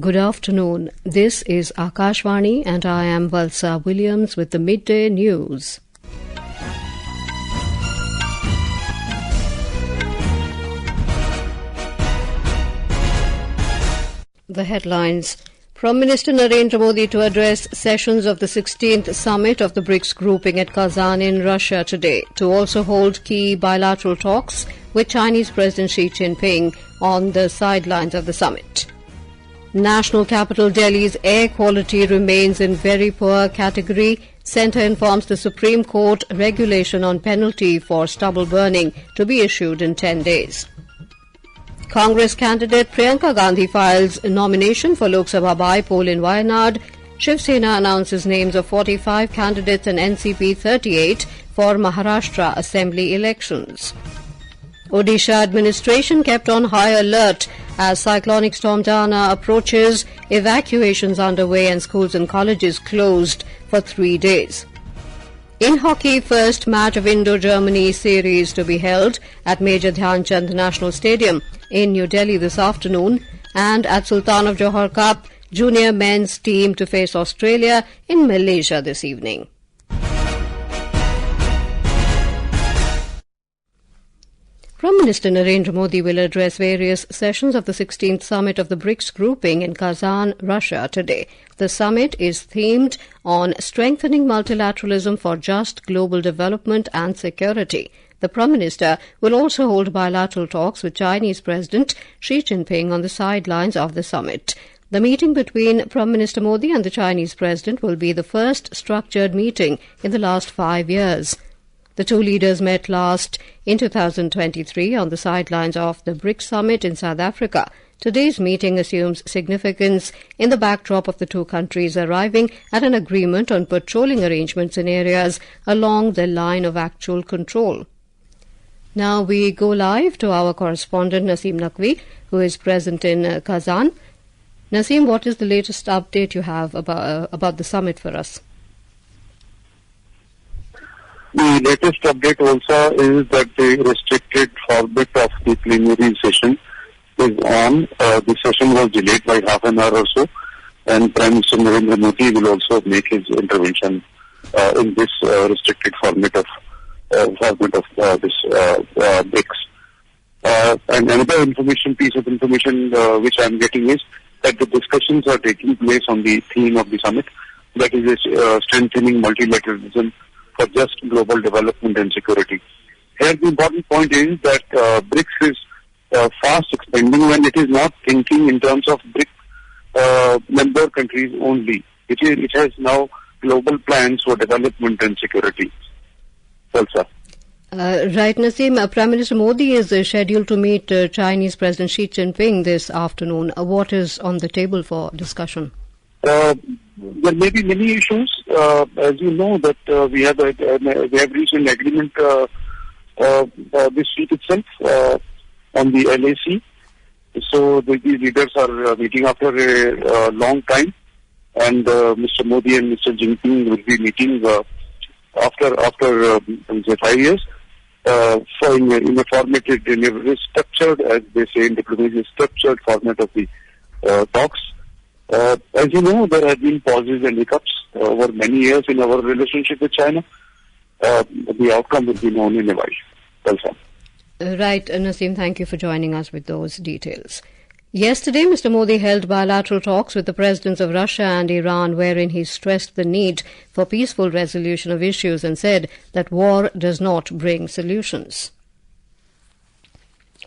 Good afternoon. This is Akashvani and I am Valsa Williams with the midday news. The headlines. Prime Minister Narendra Modi to address sessions of the 16th summit of the Brics grouping at Kazan in Russia today, to also hold key bilateral talks with Chinese President Xi Jinping on the sidelines of the summit. National capital Delhi's air quality remains in very poor category. Centre informs the Supreme Court regulation on penalty for stubble burning to be issued in 10 days. Congress candidate Priyanka Gandhi files nomination for Lok Sabha bypoll in Wayanad. Shiv Sena announces names of 45 candidates and NCP 38 for Maharashtra Assembly Elections. Odisha administration kept on high alert as Cyclonic storm Dana approaches. Evacuations underway and schools and colleges closed for 3 days. In hockey, first match of Indo-Germany series to be held at Major Dhyan National Stadium in New Delhi this afternoon, and at Sultan of Johor Cup, junior men's team to face Australia in Malaysia this evening. Prime Minister Narendra Modi will address various sessions of the 16th summit of the Brics grouping in Kazan, Russia today. The summit is themed on strengthening multilateralism for just global development and security. The Prime Minister will also hold bilateral talks with Chinese President Xi Jinping on the sidelines of the summit. The meeting between Prime Minister Modi and the Chinese President will be the first structured meeting in the last 5 years. The two leaders met last in 2023 on the sidelines of the BRICS summit in South Africa. Today's meeting assumes significance in the backdrop of the two countries arriving at an agreement on patrolling arrangements in areas along the line of actual control. Now we go live to our correspondent Naseem Naqvi, who is present in Kazan. Naseem, what is the latest update you have about the summit for us? The latest update also is that the restricted format of the plenary session is on. The session was delayed by half an hour or so, and Prime Minister Narendra Modi will also make his intervention in this restricted format of this BRICS. And another piece of information which I am getting is that the discussions are taking place on the theme of the summit, that is strengthening multilateralism for just global development and security. Here the important point is that BRICS is fast expanding when it is not thinking in terms of BRICS member countries only. It has now global plans for development and security. Valsa. Right, Naseem. Prime Minister Modi is scheduled to meet Chinese President Xi Jinping this afternoon. What is on the table for discussion? There may be many issues. As you know, that we have reached an agreement this week itself on the LAC. So these leaders are meeting after a long time, and Mr. Modi and Mr. Jinping will be meeting after 5 years. In a formatted, in a very structured, as they say in diplomacy, structured format of the talks. As you know, there have been pauses and hiccups over many years in our relationship with China. The outcome will be known in a while. Welcome. Right, Naseem, thank you for joining us with those details. Yesterday, Mr. Modi held bilateral talks with the presidents of Russia and Iran, wherein he stressed the need for peaceful resolution of issues and said that war does not bring solutions.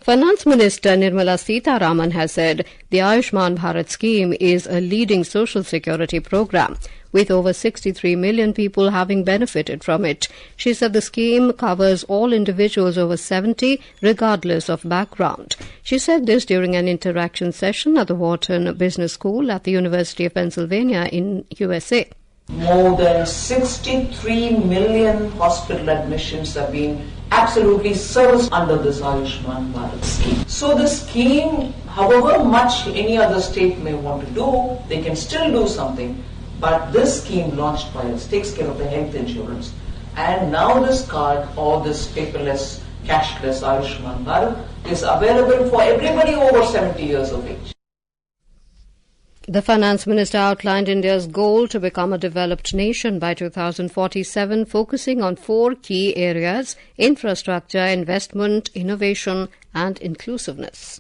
Finance Minister Nirmala Sitharaman has said the Ayushman Bharat scheme is a leading social security program, with over 63 million people having benefited from it. She said the scheme covers all individuals over 70, regardless of background. She said this during an interaction session at the Wharton Business School at the University of Pennsylvania in USA. More than 63 million hospital admissions have been absolutely serviced under this Ayushman Bharat scheme. So the scheme, however much any other state may want to do, they can still do something. But this scheme launched by us takes care of the health insurance. And now this card or this paperless, cashless Ayushman Bharat is available for everybody over 70 years of age. The finance minister outlined India's goal to become a developed nation by 2047, focusing on 4 key areas: infrastructure, investment, innovation and inclusiveness.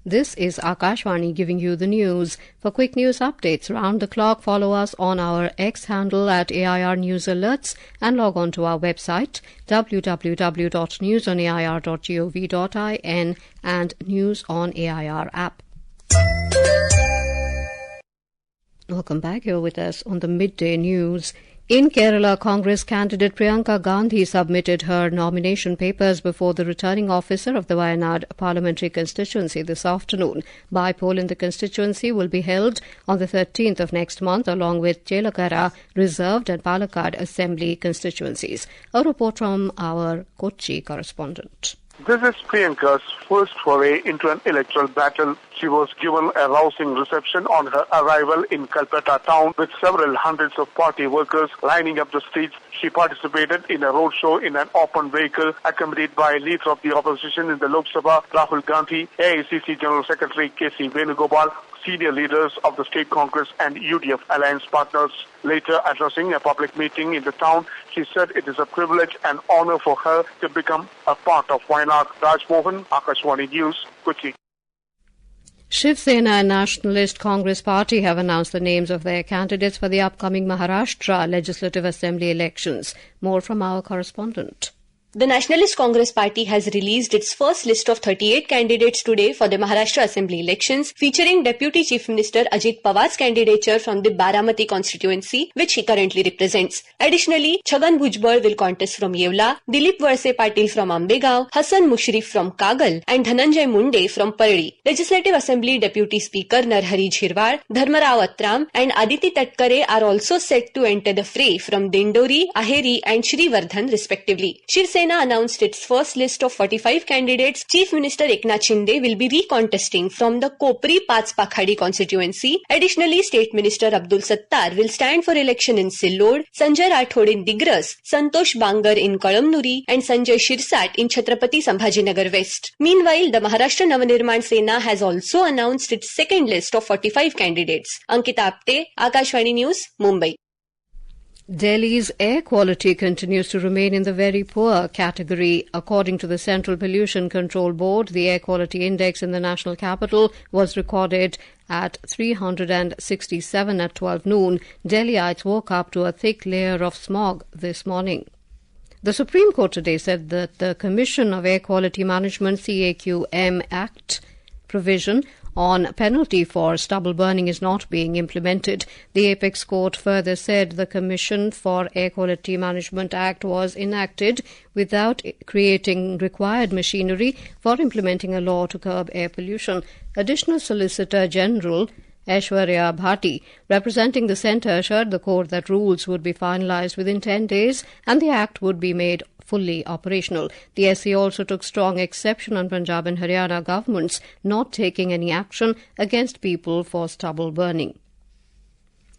This is Akashvani giving you the news. For quick news updates round the clock, follow us on our X handle at AIR News Alerts and log on to our website www.newsonair.gov.in and News on AIR app. Welcome back. Here with us on the midday news. In Kerala, Congress candidate Priyanka Gandhi submitted her nomination papers before the returning officer of the Wayanad parliamentary constituency this afternoon. Bypoll in the constituency will be held on the 13th of next month, along with Chelakara, Reserved and Palakkad Assembly constituencies. A report from our Kochi correspondent. This is Priyanka's first foray into an electoral battle. She was given a rousing reception on her arrival in Kalpetta town with several hundreds of party workers lining up the streets. She participated in a roadshow in an open vehicle accompanied by leader of the opposition in the Lok Sabha, Rahul Gandhi, AICC General Secretary K.C. Venugopal, senior leaders of the State Congress and UDF alliance partners. Later, addressing a public meeting in the town, she said it is a privilege and honor for her to become a part of Wayanad. Raj Mohan, Akashvani News, Kochi. Shiv Sena and Nationalist Congress Party have announced the names of their candidates for the upcoming Maharashtra Legislative Assembly elections. More from our correspondent. The Nationalist Congress Party has released its first list of 38 candidates today for the Maharashtra Assembly Elections, featuring Deputy Chief Minister Ajit Pawar's candidature from the Baramati constituency, which he currently represents. Additionally, Chhagan Bhujbal will contest from Yevla, Dilip Valse Patil from Ambegaon, Hassan Mushrif from Kagal, and Dhananjay Munde from Pardi. Legislative Assembly Deputy Speaker Narhari Jhirwal, Dharmarao Attram, and Aditi Tatkare are also set to enter the fray from Dindori, Aheri, and Shrivardhan, respectively. Shiv Sena announced its first list of 45 candidates. Chief Minister Eknath Shinde will be recontesting from the Kopri Pakhadi constituency. Additionally, State Minister Abdul Sattar will stand for election in Sillod, Sanjay Rathod in Digras, Santosh Bangar in Kalamnuri, and Sanjay Shirsat in Chhatrapati Sambhajinagar West. Meanwhile, the Maharashtra Navnirman Sena has also announced its second list of 45 candidates. Ankita Apte, Akashvani News, Mumbai. Delhi's air quality continues to remain in the very poor category. According to the Central Pollution Control Board, the air quality index in the national capital was recorded at 367 at 12 noon. Delhiites woke up to a thick layer of smog this morning. The Supreme Court today said that the Commission of Air Quality Management CAQM Act provision on penalty for stubble burning is not being implemented. The Apex Court further said the Commission for Air Quality Management Act was enacted without creating required machinery for implementing a law to curb air pollution. Additional Solicitor General Aishwarya Bhati, representing the centre, assured the court that rules would be finalised within 10 days and the Act would be made fully operational. The SC also took strong exception on Punjab and Haryana governments not taking any action against people for stubble burning.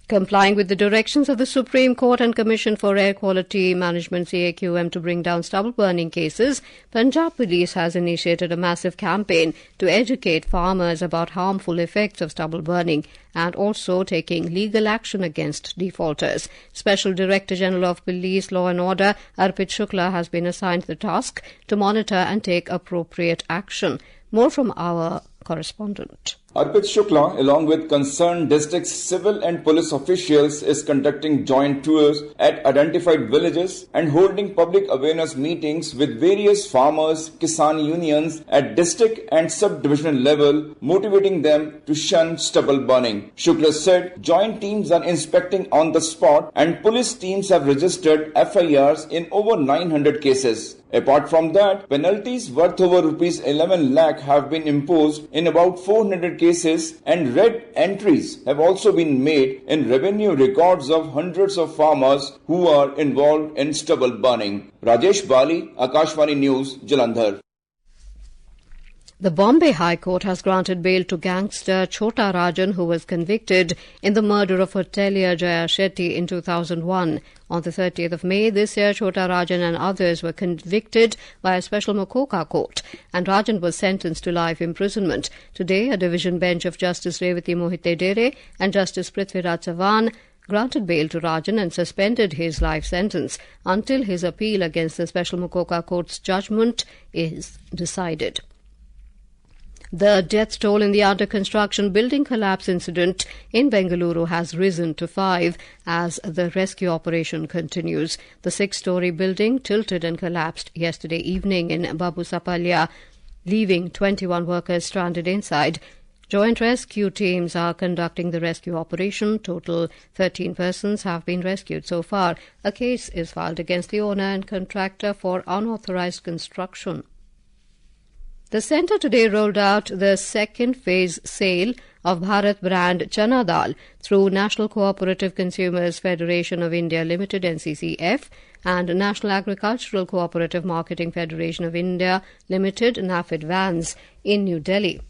Complying with the directions of the Supreme Court and Commission for Air Quality Management CAQM to bring down stubble burning cases, Punjab Police has initiated a massive campaign to educate farmers about harmful effects of stubble burning and also taking legal action against defaulters. Special Director General of Police Law and Order Arpit Shukla has been assigned the task to monitor and take appropriate action. More from our correspondent. Arpit Shukla, along with concerned district's civil and police officials, is conducting joint tours at identified villages and holding public awareness meetings with various farmers, Kisan unions at district and sub-divisional level, motivating them to shun stubble burning. Shukla said joint teams are inspecting on the spot and police teams have registered FIRs in over 900 cases. Apart from that, penalties worth over rupees 11 lakh have been imposed in about 400 cases and red entries have also been made in revenue records of hundreds of farmers who are involved in stubble burning. Rajesh Bali, Akashvani News, Jalandhar. The Bombay High Court has granted bail to gangster Chota Rajan, who was convicted in the murder of hotelier Jaya Shetty in 2001. On the 30th of May this year, Chota Rajan and others were convicted by a special Mokoka court, and Rajan was sentenced to life imprisonment. Today, a division bench of Justice Revati Mohite Dere and Justice Prithviraj Chavan granted bail to Rajan and suspended his life sentence until his appeal against the special Mokoka court's judgment is decided. The death toll in the under-construction building collapse incident in Bengaluru has risen to 5 as the rescue operation continues. The 6-story building tilted and collapsed yesterday evening in Babusapalya, leaving 21 workers stranded inside. Joint rescue teams are conducting the rescue operation. Total 13 persons have been rescued so far. A case is filed against the owner and contractor for unauthorized construction. The centre today rolled out the second phase sale of Bharat brand Chana Dal through National Cooperative Consumers Federation of India Limited (NCCF) and National Agricultural Cooperative Marketing Federation of India Limited (NAFED) vans in New Delhi.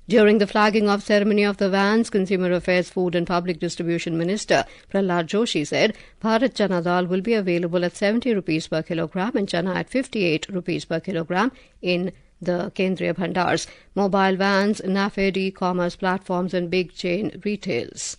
During the flagging off ceremony of the vans, Consumer Affairs, Food and Public Distribution Minister Prahlad Joshi said Bharat Chana Dal will be available at 70 rupees per kilogram and chana at 58 rupees per kilogram in the Kendriya Bhandars, mobile vans, NAFED e-commerce platforms and big chain retails.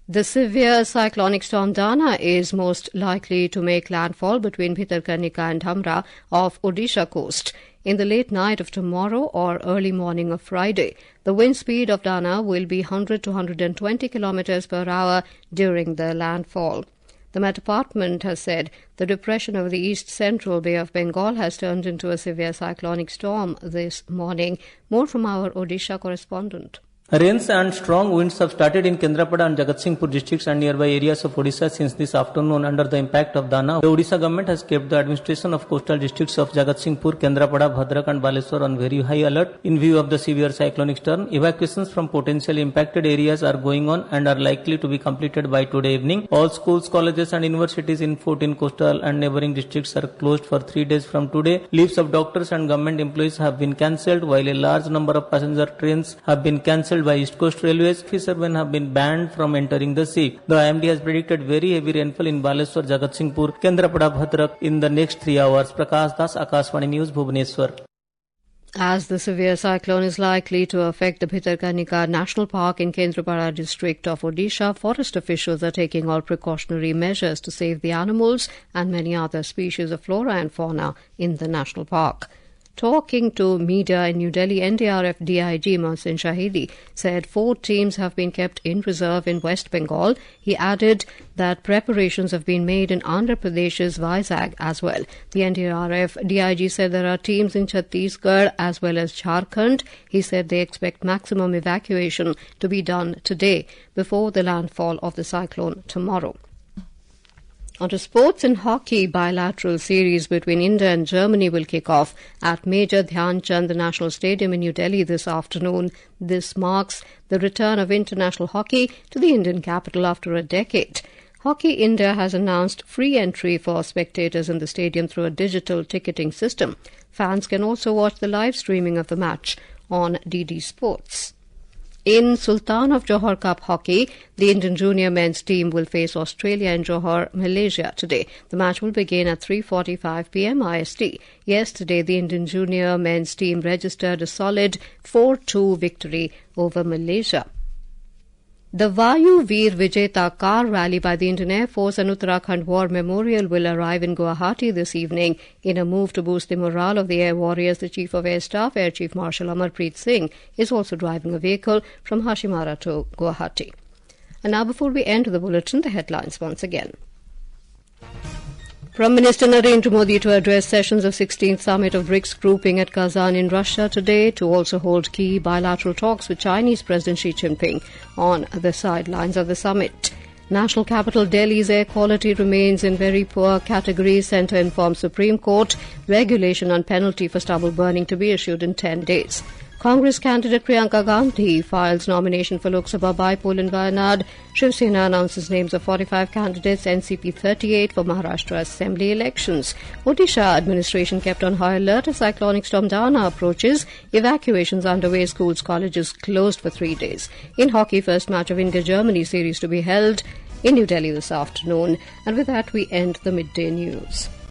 The severe cyclonic storm Dana is most likely to make landfall between Bhitarkanika and Dhamra off Odisha coast in the late night of tomorrow or early morning of Friday. The wind speed of Dana will be 100 to 120 kilometers per hour during the landfall. The Met Department has said the depression over the east-central Bay of Bengal has turned into a severe cyclonic storm this morning. More from our Odisha correspondent. Rains and strong winds have started in Kendrapada and Jagatsinghpur districts and nearby areas of Odisha since this afternoon under the impact of Dana. The Odisha government has kept the administration of coastal districts of Jagatsinghpur, Kendrapada, Bhadrak and Baleswar on very high alert in view of the severe cyclonic storm. Evacuations from potentially impacted areas are going on and are likely to be completed by today evening. All schools, colleges and universities in 14 coastal and neighbouring districts are closed for 3 days from today. Leaves of doctors and government employees have been cancelled, while a large number of passenger trains have been cancelled by East Coast Railways. Fishermen have been banned from entering the sea. The IMD has predicted very heavy rainfall in Baleswar, Jagatsinghpur, Kendrapada, Bhadrak in the next 3 hours. Prakash Das, Akashvani News, Bhubaneswar. As the severe cyclone is likely to affect the Bhitarkanika National Park in Kendrapada district of Odisha, forest officials are taking all precautionary measures to save the animals and many other species of flora and fauna in the national park. Talking to media in New Delhi, NDRF DIG Mohsin Shahidi said 4 teams have been kept in reserve in West Bengal. He added that preparations have been made in Andhra Pradesh's Vizag as well. The NDRF DIG said there are teams in Chhattisgarh as well as Jharkhand. He said they expect maximum evacuation to be done today before the landfall of the cyclone tomorrow. On to sports and hockey, bilateral series between India and Germany will kick off at Major Dhyan Chand National Stadium in New Delhi this afternoon. This marks the return of international hockey to the Indian capital after a decade. Hockey India has announced free entry for spectators in the stadium through a digital ticketing system. Fans can also watch the live streaming of the match on DD Sports. In Sultan of Johor Cup hockey, the Indian junior men's team will face Australia in Johor, Malaysia today. The match will begin at 3:45 p.m. IST. Yesterday, the Indian junior men's team registered a solid 4-2 victory over Malaysia. The Vayu Veer Vijeta car rally by the Indian Air Force and Uttarakhand War Memorial will arrive in Guwahati this evening. In a move to boost the morale of the air warriors, the Chief of Air Staff, Air Chief Marshal Amarpreet Singh, is also driving a vehicle from Hashimara to Guwahati. And now, before we end the bulletin, the headlines once again. Prime Minister Narendra Modi to address sessions of 16th Summit of Brics grouping at Kazan in Russia today, to also hold key bilateral talks with Chinese President Xi Jinping on the sidelines of the summit. National capital Delhi's air quality remains in very poor category. Centre informs Supreme Court regulation on penalty for stubble burning to be issued in 10 days. Congress candidate Priyanka Gandhi files nomination for Lok Sabha bypoll in Wayanad. Shiv Sena announces names of 45 candidates, NCP 38 for Maharashtra Assembly Elections. Odisha administration kept on high alert as Cyclonic storm Dana approaches. Evacuations underway, schools, colleges closed for 3 days. In hockey, first match of India-Germany series to be held in New Delhi this afternoon. And with that, we end the midday news.